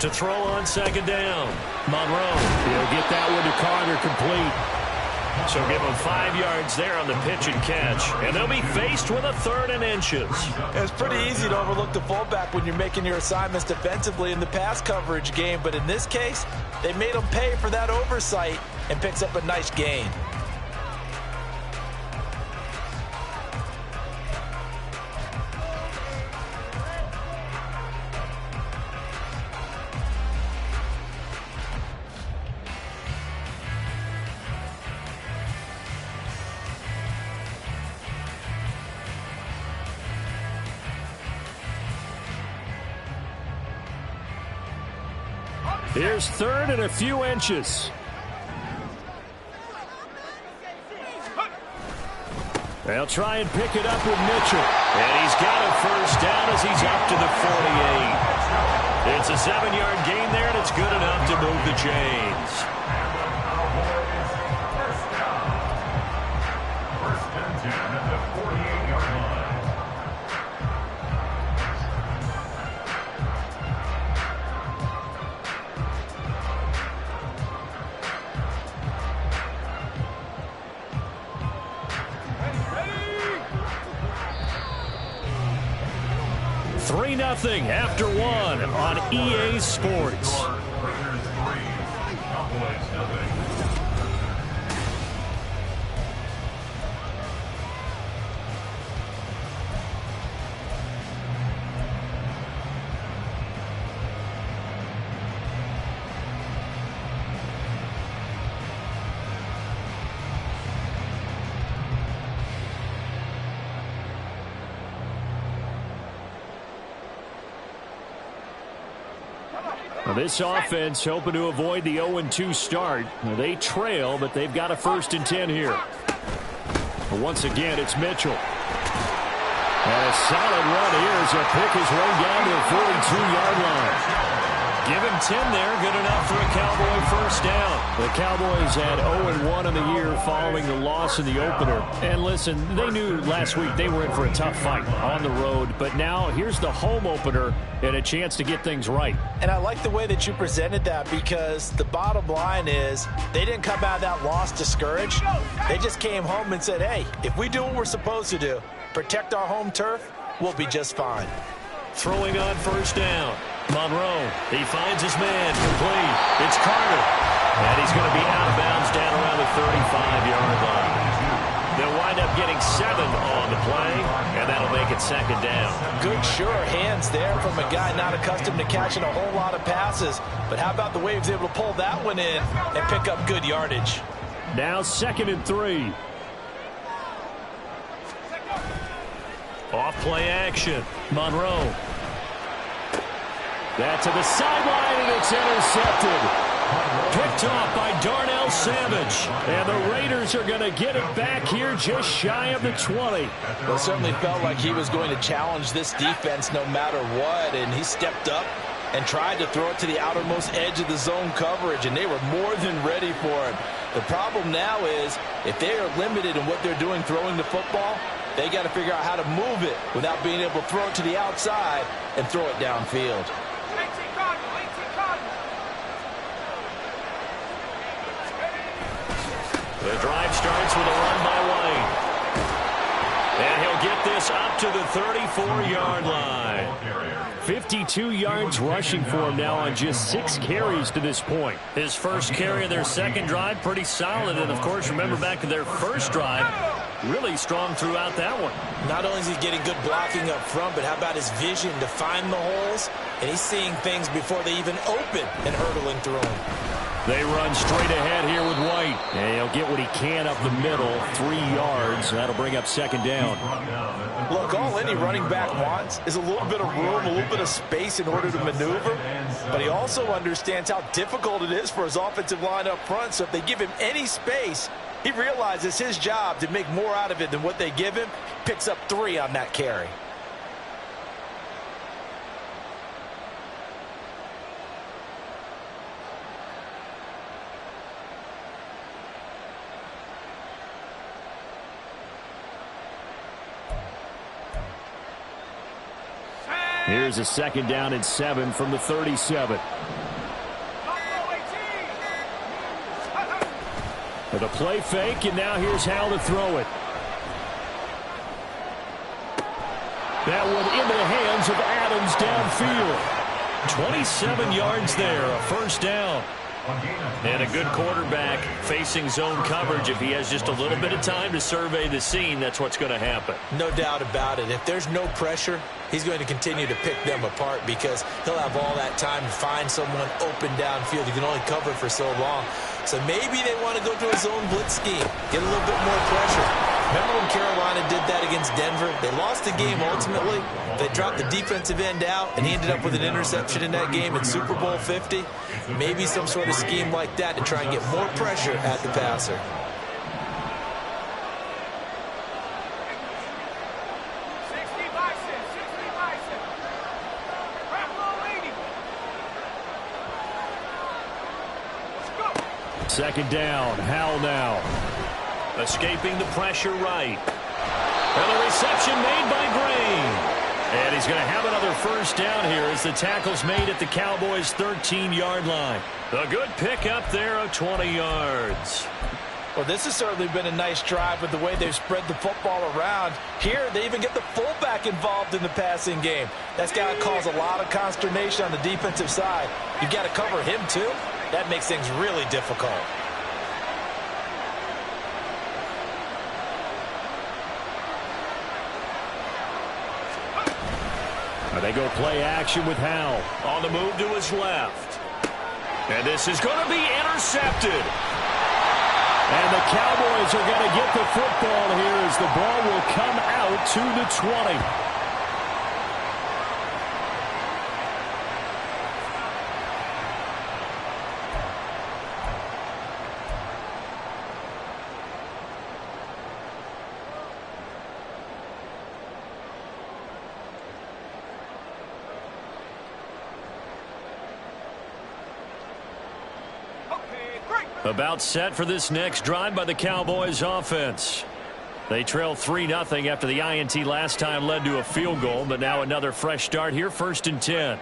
To throw on second down. Monroe. He'll get that one to Carter, complete. So give them 5 yards there on the pitch and catch. And they'll be faced with a 3rd and inches. It's pretty easy to overlook the fullback when you're making your assignments defensively in the pass coverage game. But in this case, they made him pay for that oversight and picks up a nice gain. Here's 3rd and a few inches. They'll try and pick it up with Mitchell. And he's got a first down as he's up to the 48. It's a 7-yard gain there, and it's good enough to move the chains. Nothing after 1 on EA Sports. This offense hoping to avoid the 0-2 start. They trail, but they've got a 1st and 10 here. But once again, it's Mitchell. And a solid run here as he'll pick his way down to the 42-yard line. Give him 10 there, good enough for a Cowboy first down. The Cowboys had 0-1 on the year following the loss in the opener. And listen, they knew last week they were in for a tough fight on the road. But now here's the home opener and a chance to get things right. And I like the way that you presented that, because the bottom line is they didn't come out of that loss discouraged. They just came home and said, hey, if we do what we're supposed to do, protect our home turf, we'll be just fine. Throwing on first down. Monroe, he finds his man, complete. It's Carter. And he's going to be out of bounds down around the 35-yard line. They'll wind up getting 7 on the play, and that'll make it 2nd down. Good, sure hands there from a guy not accustomed to catching a whole lot of passes. But how about the way he was able to pull that one in and pick up good yardage? Now 2nd and 3. Off play action. Monroe. That to the sideline, and it's intercepted. Picked off by Darnell Savage. And the Raiders are going to get it back here just shy of the 20. Well, it certainly felt like he was going to challenge this defense no matter what. And he stepped up and tried to throw it to the outermost edge of the zone coverage. And they were more than ready for it. The problem now is if they are limited in what they're doing throwing the football, they got to figure out how to move it without being able to throw it to the outside and throw it downfield. The drive starts with a run by White. And he'll get this up to the 34-yard line. 52 yards rushing for him now on just 6 carries to this point. His first carry of their second drive, pretty solid. And, of course, remember back to their first drive, really strong throughout that one. Not only is he getting good blocking up front, but how about his vision to find the holes? And he's seeing things before they even open and hurtling through them. They run straight ahead here with White. And he'll get what he can up the middle, 3 yards. That'll bring up 2nd down. Look, all any running back wants is a little bit of room, a little bit of space in order to maneuver. But he also understands how difficult it is for his offensive line up front. So if they give him any space, he realizes his job to make more out of it than what they give him. Picks up 3 on that carry. Here's a 2nd down and 7 from the 37. The play fake, and now here's Hal to throw it. That one into the hands of Adams downfield. 27 yards there, a first down. And a good quarterback facing zone coverage. If he has just a little bit of time to survey the scene, that's what's going to happen. No doubt about it. If there's no pressure, he's going to continue to pick them apart because he'll have all that time to find someone open downfield. He can only cover for so long. So maybe they want to go to a zone blitz scheme, get a little bit more pressure. Remember when Carolina did that against Denver? They lost the game ultimately. They dropped the defensive end out, and he ended up with an interception in that game in Super Bowl 50. Maybe some sort of scheme like that to try and get more pressure at the passer. Second down, Hal now. Escaping the pressure right. And the reception made by Gray. And he's going to have another first down here as the tackle's made at the Cowboys' 13-yard line. A good pickup there of 20 yards. Well, this has certainly been a nice drive with the way they've spread the football around. Here, they even get the fullback involved in the passing game. That's got to cause a lot of consternation on the defensive side. You've got to cover him, too. That makes things really difficult. They go play action with Hal. On the move to his left. And this is going to be intercepted. And the Cowboys are going to get the football here as the ball will come out to the 20. About set for this next drive by the Cowboys offense. They trail 3-0 after the INT last time led to a field goal, but now another fresh start here, 1st and 10.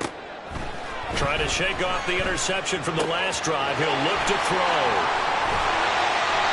Trying to shake off the interception from the last drive. He'll look to throw.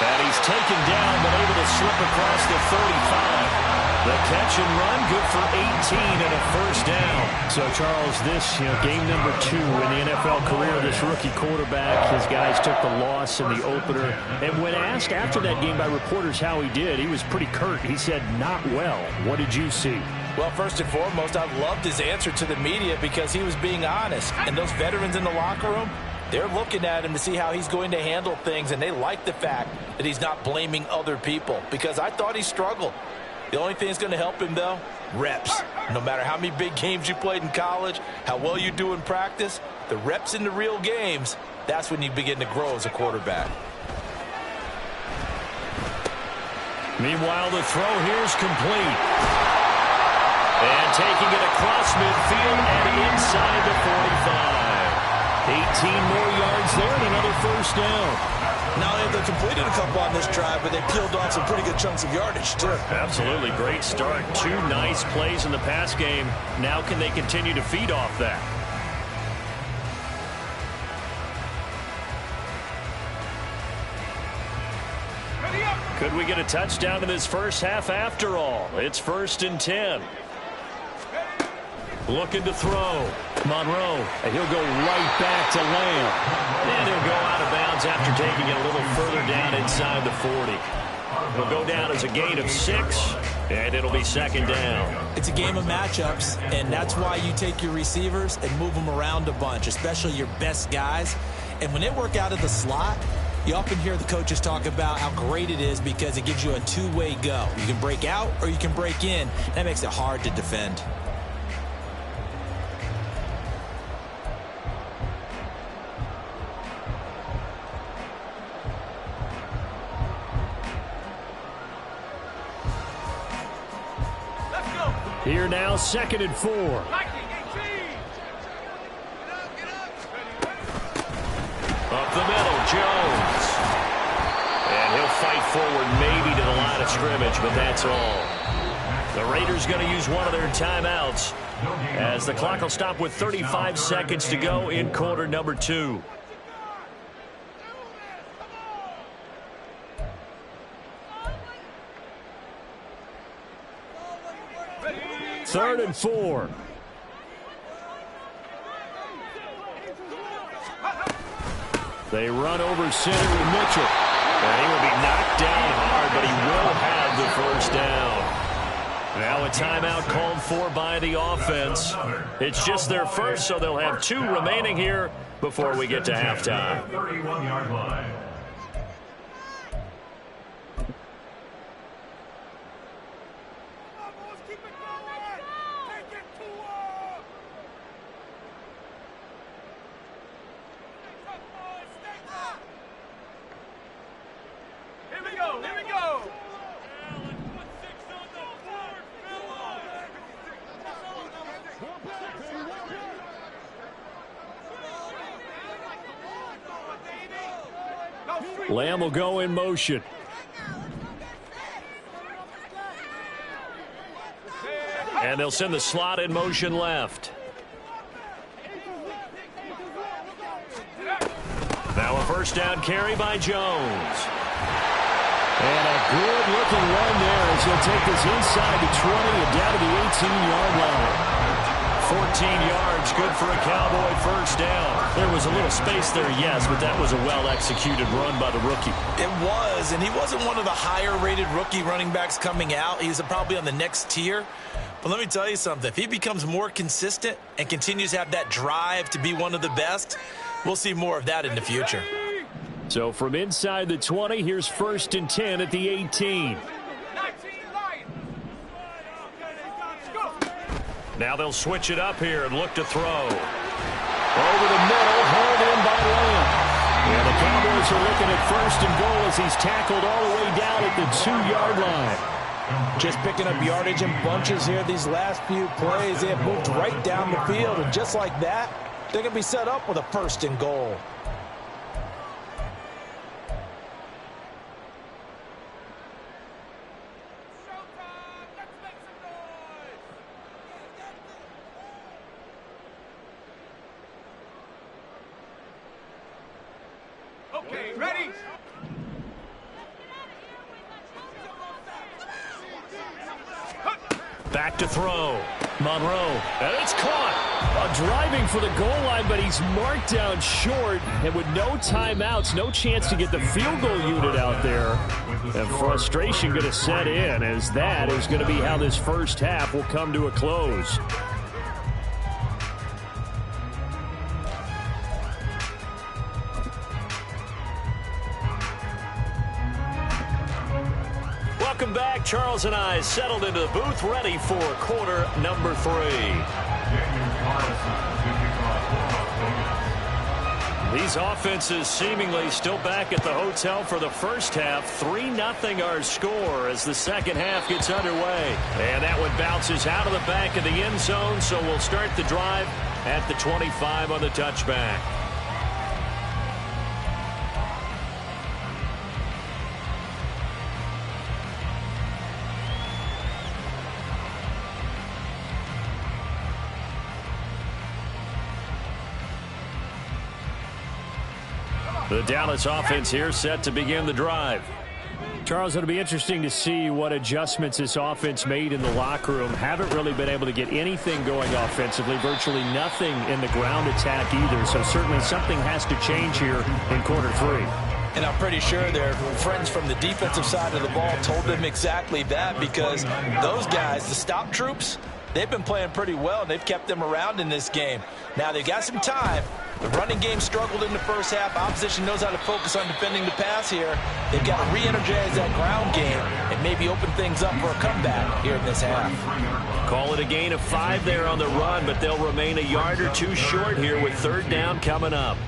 And he's taken down, but able to slip across the 35. The catch and run, good for 18 and a first down. So, Charles, this, game number 2 in the NFL career of this rookie quarterback. His guys took the loss in the opener. And when asked after that game by reporters how he did, he was pretty curt. He said, not well. What did you see? Well, first and foremost, I loved his answer to the media because he was being honest. And those veterans in the locker room, they're looking at him to see how he's going to handle things, and they like the fact that he's not blaming other people because I thought he struggled. The only thing that's going to help him, though, reps. No matter how many big games you played in college, how well you do in practice, the reps in the real games, that's when you begin to grow as a quarterback. Meanwhile, the throw here is complete. And taking it across midfield and inside the 45. 18 more yards there and another first down. Not only have they completed a couple on this drive, but they peeled off some pretty good chunks of yardage, too. Absolutely. Great start. 2 nice plays in the pass game. Now can they continue to feed off that? Could we get a touchdown in this first half after all? It's 1st and 10. Looking to throw. Monroe, and he'll go right back to Lamb. And he'll go out of bounds after taking it a little further down inside the 40. He'll go down as a gain of 6, and it'll be 2nd down. It's a game of matchups, and that's why you take your receivers and move them around a bunch, especially your best guys. And when they work out of the slot, you often hear the coaches talk about how great it is because it gives you a two-way go. You can break out or you can break in. That makes it hard to defend. Here now, 2nd and 4. Up the middle, Jones. And he'll fight forward maybe to the line of scrimmage, but that's all. The Raiders going to use one of their timeouts as the clock will stop with 35 seconds to go in quarter number 2. 3rd and 4. They run over center with Mitchell. And he will be knocked down hard, but he will have the first down. Now a timeout called for by the offense. It's just their first, so they'll have 2 remaining here before we get to halftime. 31-yard line. Lamb will go in motion. And they'll send the slot in motion left. Now a first down carry by Jones. And a good-looking run there as he'll take this inside the 20 and down to the 18-yard line. 14 yards, good for a Cowboy first down. There was a little space there, yes, but that was a well-executed run by the rookie. It was, and he wasn't one of the higher-rated rookie running backs coming out. He was probably on the next tier. But let me tell you something. If he becomes more consistent and continues to have that drive to be one of the best, we'll see more of that in the future. So from inside the 20, here's 1st and 10 at the 18. Now they'll switch it up here and look to throw. Over the middle, held in by Lamb. And the Cowboys are looking at 1st and goal as he's tackled all the way down at the 2-yard line. Just picking up yardage in bunches here these last few plays. They have moved right down the field, and just like that, they're going to be set up with a 1st and goal. Okay, ready? Back to throw. Monroe. And it's caught. Driving for the goal line, but he's marked down short. And with no timeouts, no chance to get the field goal unit out there. And frustration going to set in as that is going to be how this first half will come to a close. Welcome back. Charles and I settled into the booth, ready for quarter number 3. These offenses seemingly still back at the hotel for the first half. 3-0 our score as the second half gets underway. And that one bounces out of the back of the end zone, so we'll start the drive at the 25 on the touchback. The Dallas offense here set to begin the drive. Charles, it'll be interesting to see what adjustments this offense made in the locker room. Haven't really been able to get anything going offensively, virtually nothing in the ground attack either. So certainly something has to change here in quarter 3. And I'm pretty sure their friends from the defensive side of the ball told them exactly that, because those guys, the stop troops, they've been playing pretty well, and they've kept them around in this game. Now, they've got some time. The running game struggled in the first half. Opposition knows how to focus on defending the pass here. They've got to re-energize that ground game and maybe open things up for a comeback here in this half. Call it a gain of 5 there on the run, but they'll remain a yard or 2 short here with 3rd down coming up.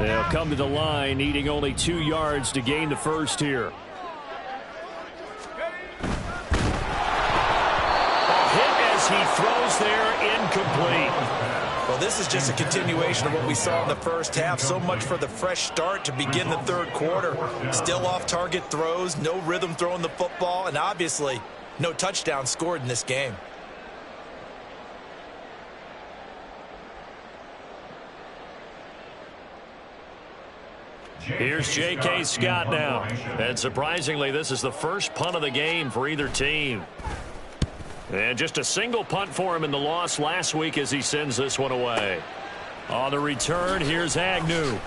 They'll come to the line, needing only 2 yards to gain the first here. He throws there, incomplete. Well, this is just a continuation of what we saw in the first half. So much for the fresh start to begin the third quarter. Still off-target throws, no rhythm throwing the football, and obviously no touchdown scored in this game. Here's J.K. Scott now. And surprisingly, this is the first punt of the game for either team. And just a single punt for him in the loss last week as he sends this one away. On the return, here's Agnew.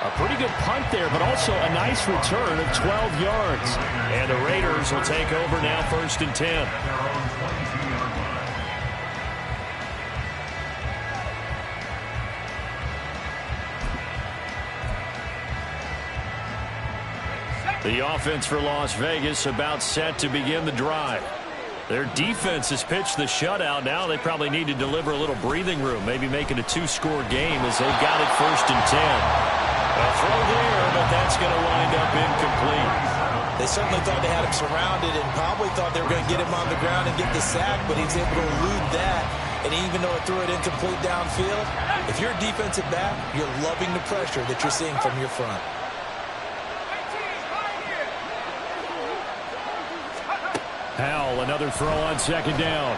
A pretty good punt there, but also a nice return of 12 yards. And the Raiders will take over now, 1st and 10. The offense for Las Vegas about set to begin the drive. Their defense has pitched the shutout. Now they probably need to deliver a little breathing room, maybe make it a 2-score game as they've got it 1st and 10. A throw there, but that's going to wind up incomplete. They certainly thought they had him surrounded and probably thought they were going to get him on the ground and get the sack, but he's able to elude that. And even though it threw it incomplete downfield, if you're a defensive back, you're loving the pressure that you're seeing from your front. Howell, another throw on 2nd down.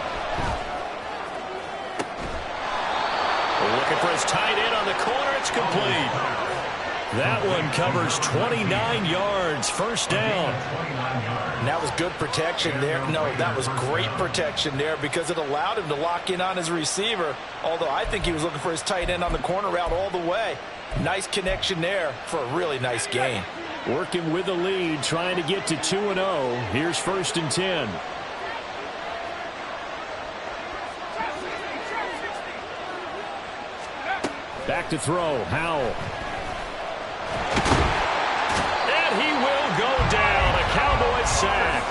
Looking for his tight end on the corner. It's complete. That one covers 29 yards. 1st down. And that was good protection there. No, that was great protection there because it allowed him to lock in on his receiver. Although I think he was looking for his tight end on the corner route all the way. Nice connection there for a really nice gain. Working with the lead, trying to get to 2-0. Here's 1st and 10. Back to throw, Howell. And he will go down. A Cowboys sack.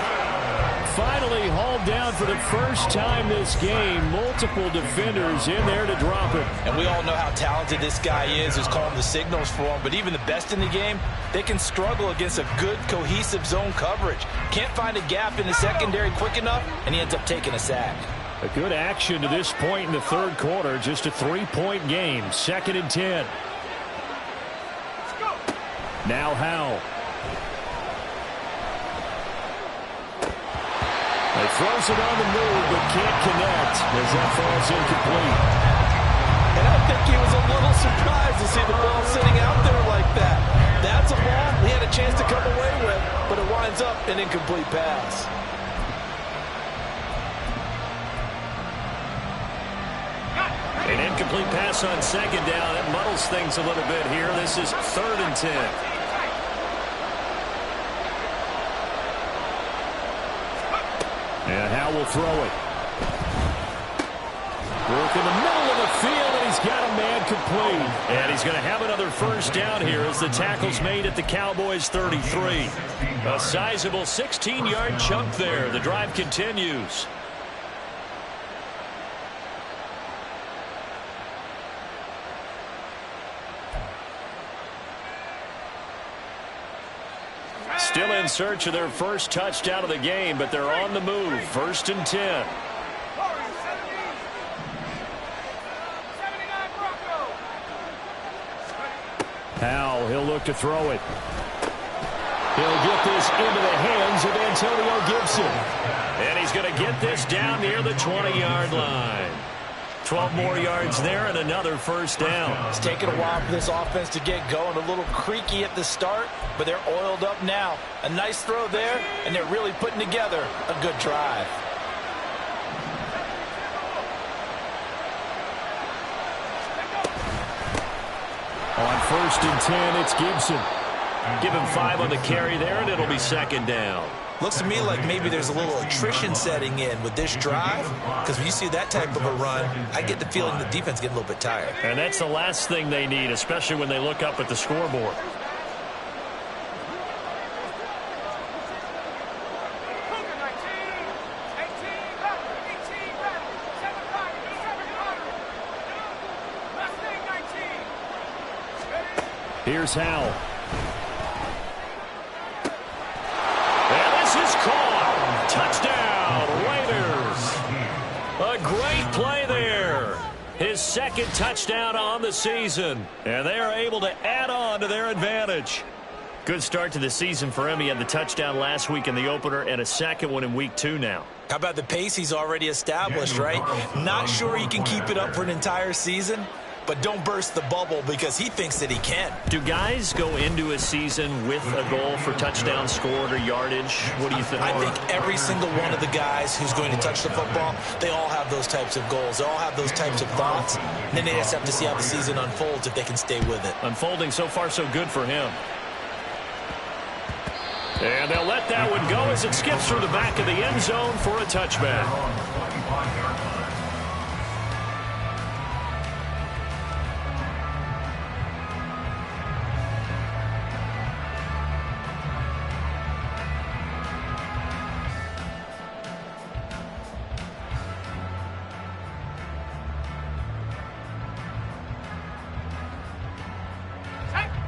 Finally hauled down for the first time this game. Multiple defenders in there to drop it. And we all know how talented this guy is who's calling the signals for him. But even the best in the game, they can struggle against a good, cohesive zone coverage. Can't find a gap in the secondary quick enough, and he ends up taking a sack. A good action to this point in the 3rd quarter. Just a 3-point game. 2nd and 10. Now Howell. He throws it on the move, but can't connect as that falls incomplete. And I think he was a little surprised to see the ball sitting out there like that. That's a ball he had a chance to come away with, but it winds up an incomplete pass. An incomplete pass on 2nd down. That muddles things a little bit here. This is 3rd and 10. And Howell will throw it. Work in the middle of the field, and he's got a man complete. And he's going to have another 1st down here as the tackle's made at the Cowboys' 33. A sizable 16-yard chunk there. The drive continues. Still in search of their first touchdown of the game, but they're on the move. 1st and 10. Howell, he'll look to throw it. He'll get this into the hands of Antonio Gibson. And he's going to get this down near the 20-yard line. 12 more yards there and another 1st down. It's taken a while for this offense to get going. A little creaky at the start, but they're oiled up now. A nice throw there, and they're really putting together a good drive. On 1st and 10, it's Gibson. Give him 5 on the carry there, and it'll be 2nd down. Looks to me like maybe there's a little attrition setting in with this drive, because when you see that type of a run, I get the feeling the defense getting a little bit tired. And that's the last thing they need, especially when they look up at the scoreboard. Here's Howell. And this is caught. Touchdown, Raiders. A great play there. His 2nd touchdown on the season. And they are able to add on to their advantage. Good start to the season for him. He had the touchdown last week in the opener and a 2nd one in week 2 now. How about the pace he's already established, right? Not sure he can keep it up for an entire season, but don't burst the bubble because he thinks that he can. Do guys go into a season with a goal for touchdown scored or yardage? What do you think? I think every single one of the guys who's going to touch the football, they all have those types of goals. They all have those types of thoughts. And then they just have to see how the season unfolds if they can stay with it. Unfolding so far so good for him. And they'll let that one go as it skips through the back of the end zone for a touchback.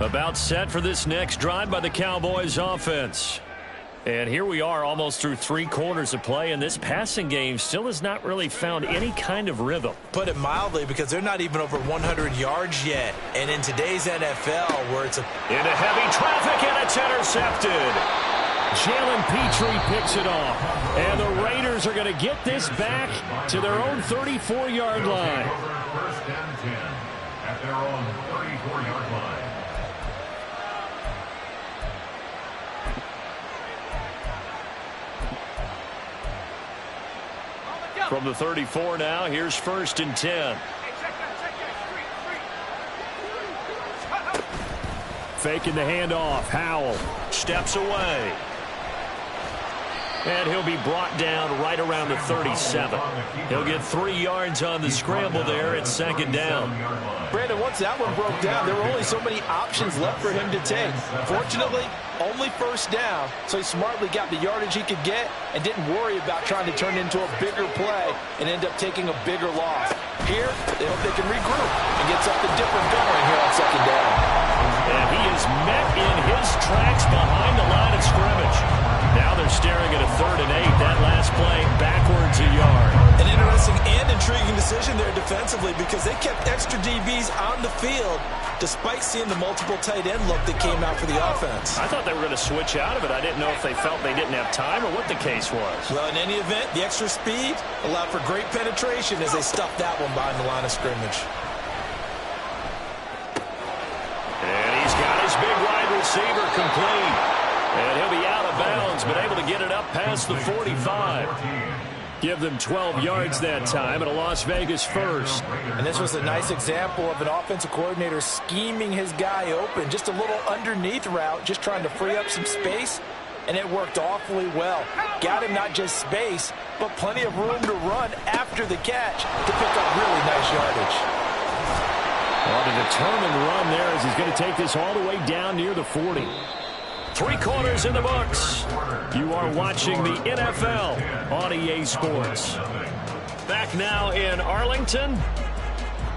About set for this next drive by the Cowboys offense. And here we are almost through 3 quarters of play, and this passing game still has not really found any kind of rhythm. Put it mildly, because they're not even over 100 yards yet. And in today's NFL, where it's into heavy traffic, and it's intercepted. Jalen Petrie picks it off. And the Raiders are going to get this back to their own 34-yard line. First and 10 at their own 34-yard line. From the 34 now, here's first and 10. Faking the handoff. Howell steps away. And he'll be brought down right around the 37. He'll get 3 yards on the scramble there at second down. Brandon, once that one broke down, there were only so many options left for him to take. Fortunately, only first down, so he smartly got the yardage he could get and didn't worry about trying to turn it into a bigger play and end up taking a bigger loss. Here, they hope they can regroup and get something different going here on second down. And he is met in his tracks behind the line of scrimmage. Now they're staring at a 3rd and 8. That last play backwards a yard. An interesting and intriguing decision there defensively, because they kept extra DBs on the field despite seeing the multiple tight end look that came out for the offense. I thought they were going to switch out of it. I didn't know if they felt they didn't have time or what the case was. Well, in any event, the extra speed allowed for great penetration as they stuffed that one behind the line of scrimmage. And he's got his big wide receiver complete. And he'll be out of bounds, but able to get it up past the 45. Give them 12 yards that time and a Las Vegas first. And this was a nice example of an offensive coordinator scheming his guy open. Just a little underneath route, just trying to free up some space, and it worked awfully well. Got him not just space, but plenty of room to run after the catch to pick up really nice yardage. Well, the determined run there as he's going to take this all the way down near the 40. 3 quarters in the books. You are watching the NFL on EA Sports. Back now in Arlington.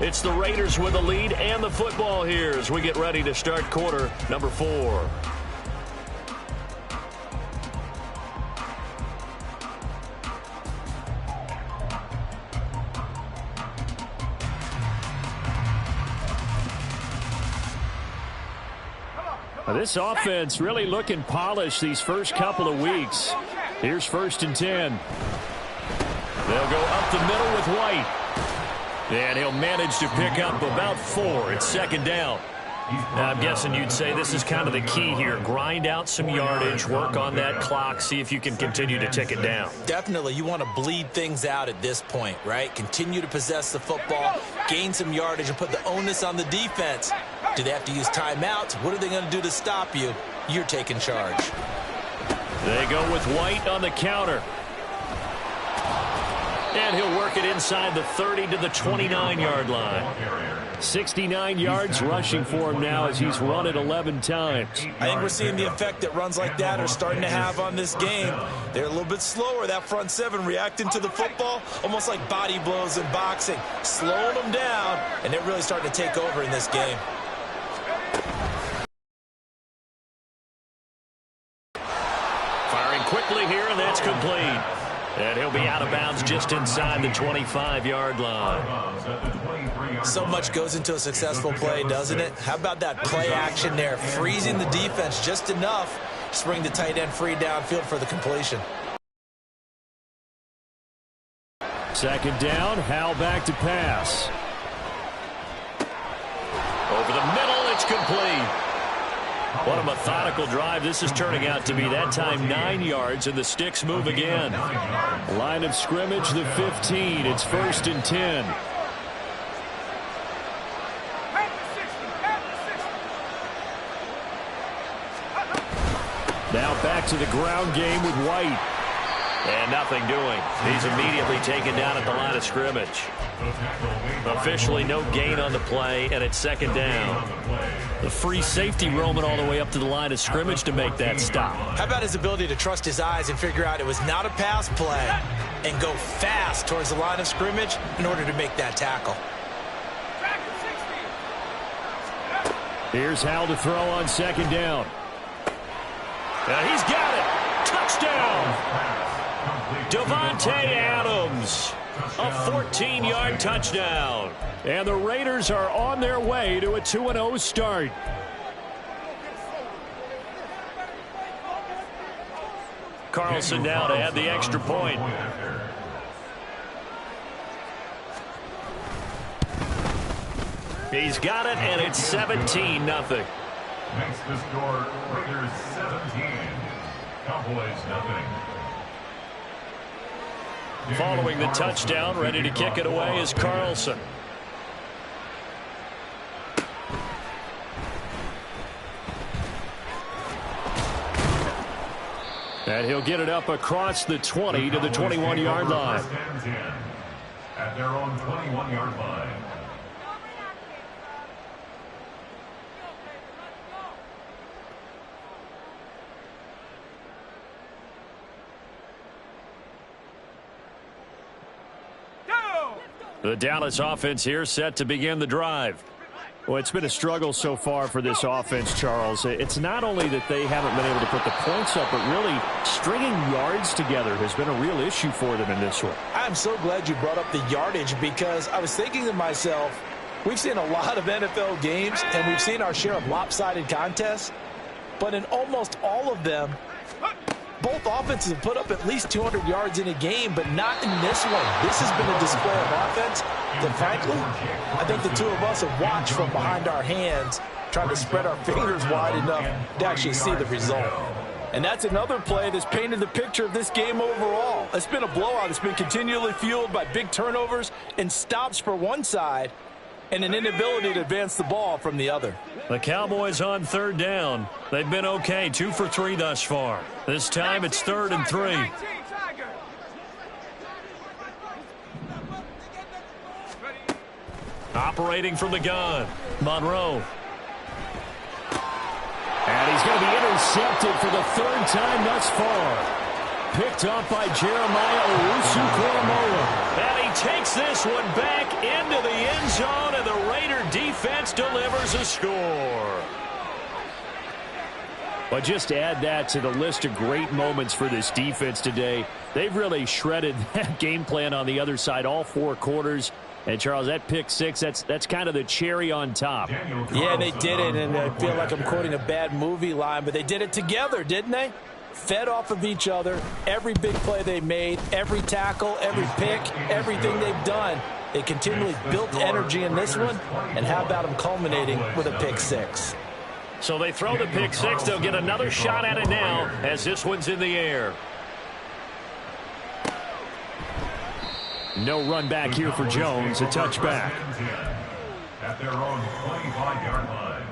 It's the Raiders with the lead and the football here as we get ready to start quarter number 4. This offense really looking polished these first couple of weeks. Here's first and 10. They'll go up the middle with White. And he'll manage to pick up about 4. It's second down. Now, I'm guessing you'd say this is kind of the key here. Grind out some yardage, work on that clock, see if you can continue to tick it down. Definitely, you want to bleed things out at this point, right? Continue to possess the football, gain some yardage, and put the onus on the defense. Do they have to use timeouts? What are they going to do to stop you? You're taking charge. They go with White on the counter. And he'll work it inside the 30 to the 29-yard line. 69 yards rushing for him now as he's run it 11 times. I think we're seeing the effect that runs like that are starting to have on this game. They're a little bit slower, that front 7, reacting to the football, almost like body blows in boxing, slowing them down, and they're really starting to take over in this game. Firing quickly here, and that's complete. And he'll be out of bounds just inside the 25-yard line. So much goes into a successful play, doesn't it? How about that play action there, freezing the defense just enough to bring the tight end free downfield for the completion. Second down, Howell back to pass. Over the middle, it's complete. What a methodical drive this is turning out to be. That time 9 yards, and the sticks move again. Line of scrimmage, the 15. It's 1st and 10. Now back to the ground game with White. And nothing doing. He's immediately taken down at the line of scrimmage. Officially no gain on the play, and it's 2nd down. The free safety roaming all the way up to the line of scrimmage to make that stop. How about his ability to trust his eyes and figure out it was not a pass play and go fast towards the line of scrimmage in order to make that tackle. Here's Hal to throw on 2nd down. He's got it. Touchdown. Devontae Adams. A 14-yard touchdown. And the Raiders are on their way to a 2-0 start. Carlson now to add the extra point. He's got it, and it's 17-0. Makes the score Raiders 17, Cowboys nothing. Following the touchdown, ready to kick it away is Carlson. And he'll get it up across the 20 to the 21-yard line. At their own 21-yard line. The Dallas offense here set to begin the drive. Well, it's been a struggle so far for this offense, Charles. It's not only that they haven't been able to put the points up, but really stringing yards together has been a real issue for them in this one. I'm so glad you brought up the yardage, because I was thinking to myself, we've seen a lot of NFL games, and we've seen our share of lopsided contests, but in almost all of them, both offenses have put up at least 200 yards in a game, but not in this one. This has been a display of offense that, frankly, I think the two of us have watched from behind our hands, trying to spread our fingers wide enough to actually see the result. And that's another play that's painted the picture of this game overall. It's been a blowout. It's been continually fueled by big turnovers and stops for one side and an inability to advance the ball from the other. The Cowboys on 3rd down. They've been okay, 2 for 3 thus far. This time it's 3rd and 3. Operating from the gun, Monroe. And he's going to be intercepted for the 3rd time thus far. Picked up by Jeremiah Owusu-Koramoah. And he takes this one back into the end zone, and the Raider defense delivers a score. But just add that to the list of great moments for this defense today. They've really shredded that game plan on the other side all 4 quarters. And, Charles, that pick 6, that's kind of the cherry on top. Yeah, they did it, and I feel like I'm quoting a bad movie line, but they did it together, didn't they? Fed off of each other, every big play they made, every tackle, every pick, everything they've done. They continually built energy in this one, and how about them culminating with a pick 6? So they throw the pick 6. They'll get another shot at it now as this one's in the air. No run back here for Jones, a touchback. At their own 25-yard line.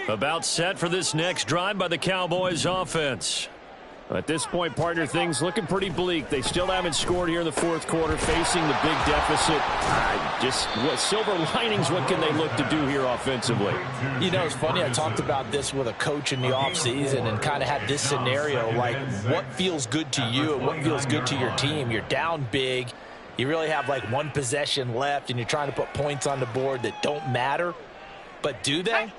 About set for this next drive by the Cowboys offense. At this point, partner, things looking pretty bleak. They still haven't scored here in the 4th quarter, facing the big deficit. Just what silver linings, what can they look to do here offensively? You know, it's funny. I talked about this with a coach in the offseason and kind of had this scenario, like what feels good to you and what feels good to your team. You're down big. You really have like 1 possession left, and you're trying to put points on the board that don't matter. But do they?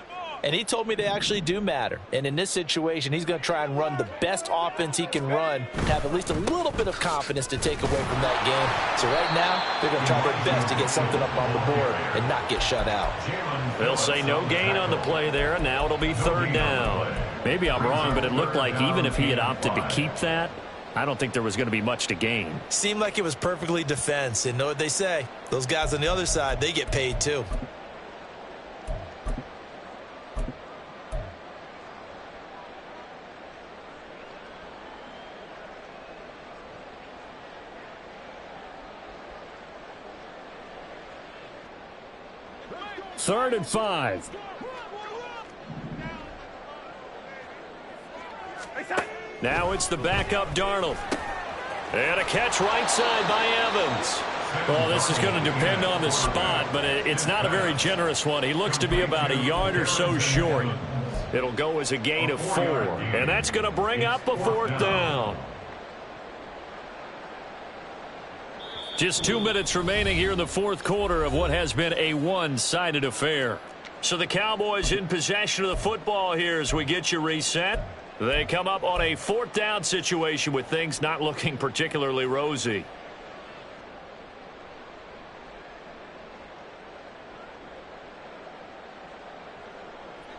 And he told me they actually do matter. And in this situation, he's going to try and run the best offense he can run, have at least a little bit of confidence to take away from that game. So right now, they're going to try their best to get something up on the board and not get shut out. They'll say no gain on the play there, and now it'll be third down. Maybe I'm wrong, but it looked like even if he had opted to keep that, I don't think there was going to be much to gain. Seemed like it was perfectly defense. And know what they say? Those guys on the other side, they get paid too. Third and 5. Now it's the backup Darnold. And a catch right side by Evans. Well, this is going to depend on the spot, but it's not a very generous one. He looks to be about a yard or so short. It'll go as a gain of 4. And that's going to bring up a fourth down. Just 2 minutes remaining here in the fourth quarter of what has been a one-sided affair. So the Cowboys in possession of the football here as we get you reset. They come up on a fourth down situation with things not looking particularly rosy.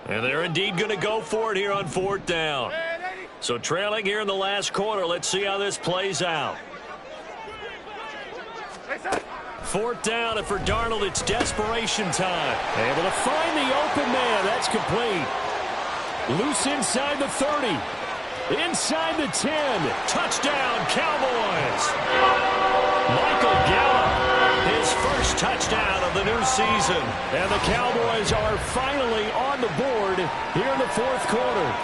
And they're indeed going to go for it here on fourth down. So trailing here in the last quarter, let's see how this plays out. Fourth down, and for Darnold, it's desperation time. Able to find the open man. That's complete. Loose inside the 30. Inside the 10. Touchdown, Cowboys. Michael Gallup, his first touchdown of the new season. And the Cowboys are finally on the board here in the fourth quarter.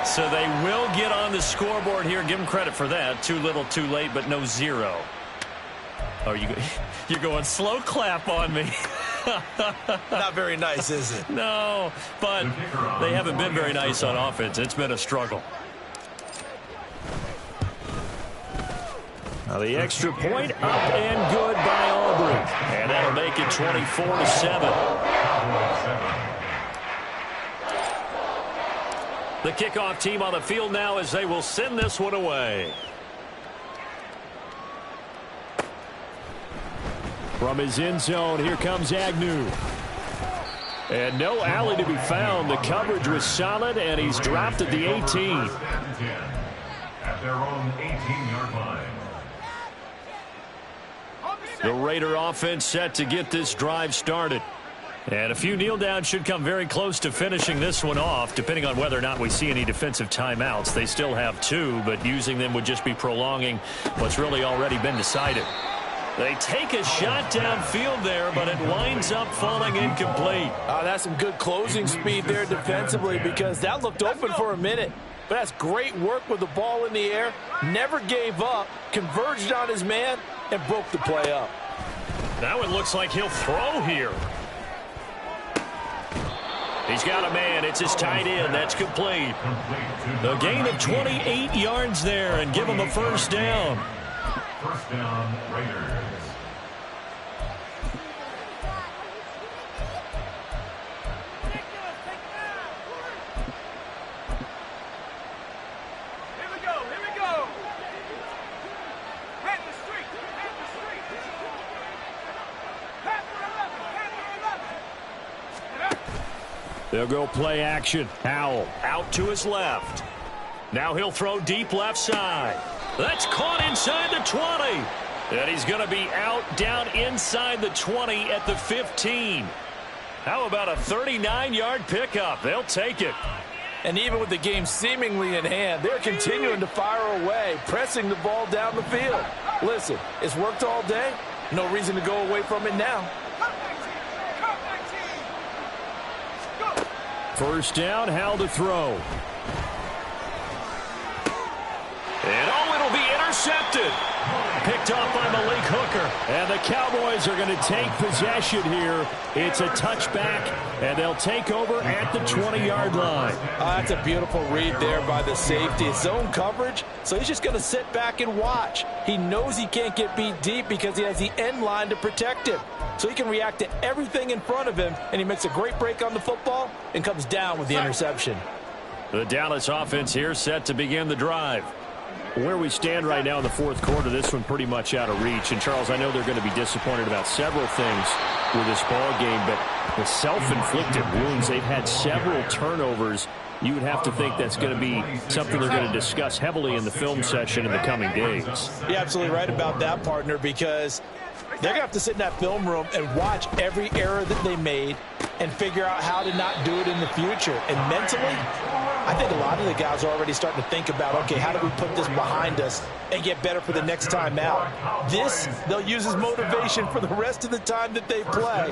So they will get on the scoreboard here. Give them credit for that. Too little, too late, but no 0. Oh, you're going slow clap on me. Not very nice, is it? No, but they haven't been very nice on offense. It's been a struggle. Now the extra point up and good by Aubrey. And that'll make it 24-7. The kickoff team on the field now as they will send this one away. From his end zone, here comes Agnew. And no alley to be found. The coverage was solid, and he's dropped at the 18. At their own 18-yard line. The Raider offense set to get this drive started. And a few kneel downs should come very close to finishing this one off, depending on whether or not we see any defensive timeouts. They still have 2, but using them would just be prolonging what's really already been decided. They take a shot downfield there, but it winds up falling incomplete. That's some good closing speed there defensively because that looked open for a minute. But that's great work with the ball in the air. Never gave up, converged on his man, and broke the play up. Now it looks like he'll throw here. He's got a man. It's his tight end. That's complete. A gain of 28 yards there and give him a first down. First down, Raiders. They'll go play action. Howell out to his left. Now he'll throw deep left side. That's caught inside the 20. And he's going to be out down inside the 20 at the 15. How about a 39-yard pickup? They'll take it. And even with the game seemingly in hand, they're continuing to fire away, pressing the ball down the field. Listen, it's worked all day. No reason to go away from it now. First down, Howell to throw. And it'll be intercepted. picked off by Malik Hooker. And the Cowboys are going to take possession here. It's a touchback, and they'll take over at the 20-yard line. That's a beautiful read there by the safety. It's zone coverage, so he's just going to sit back and watch. He knows he can't get beat deep because he has the end line to protect him. So he can react to everything in front of him, and he makes a great break on the football and comes down with the interception. The Dallas offense here set to begin the drive. Where we stand right now in the fourth quarter, this one pretty much out of reach. And, Charles, I know they're going to be disappointed about several things with this ball game, but the self-inflicted wounds, they've had several turnovers. You would have to think that's going to be something they're going to discuss heavily in the film session in the coming days. You're absolutely right about that, partner, because they're going to have to sit in that film room and watch every error that they made and figure out how to not do it in the future. And mentally, I think a lot of the guys are already starting to think about, okay, how do we put this behind us and get better for the next time out? This, they'll use as motivation for the rest of the time that they play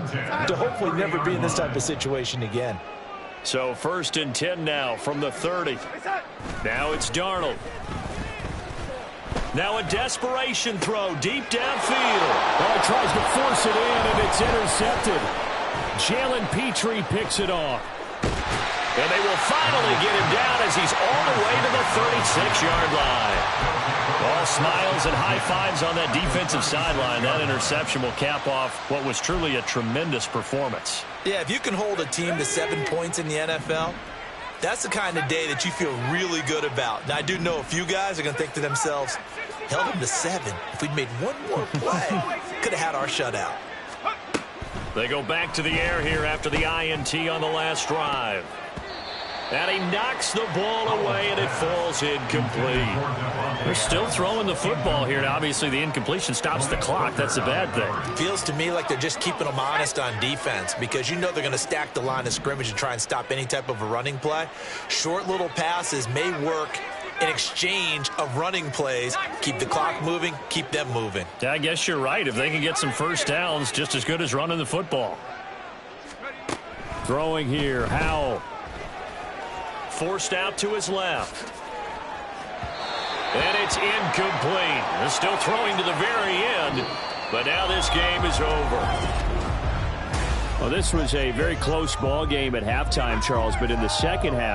to hopefully never be in this type of situation again. So 1st and 10 now from the 30. Now it's Darnold. Now a desperation throw deep downfield. Oh, tries to force it in, and it's intercepted. Jalen Petrie picks it off. And they will finally get him down as he's all the way to the 36-yard line. All smiles and high fives on that defensive sideline. That interception will cap off what was truly a tremendous performance. Yeah, if you can hold a team to 7 points in the NFL, that's the kind of day that you feel really good about. Now, I do know a few guys are going to think to themselves, held them to 7. If we'd made one more play, could have had our shutout. They go back to the air here after the INT on the last drive. And he knocks the ball away, and it falls incomplete. They're still throwing the football here. And obviously, the incompletion stops the clock. That's a bad thing. Feels to me like they're just keeping them honest on defense because you know they're going to stack the line of scrimmage and try and stop any type of a running play. Short little passes may work in exchange of running plays. Keep the clock moving, keep them moving. Yeah, I guess you're right. If they can get some first downs, just as good as running the football. Throwing here, Howell. Forced out to his left. And it's incomplete. They're still throwing to the very end, but now this game is over. Well, this was a very close ball game at halftime, Charles, but in the second half,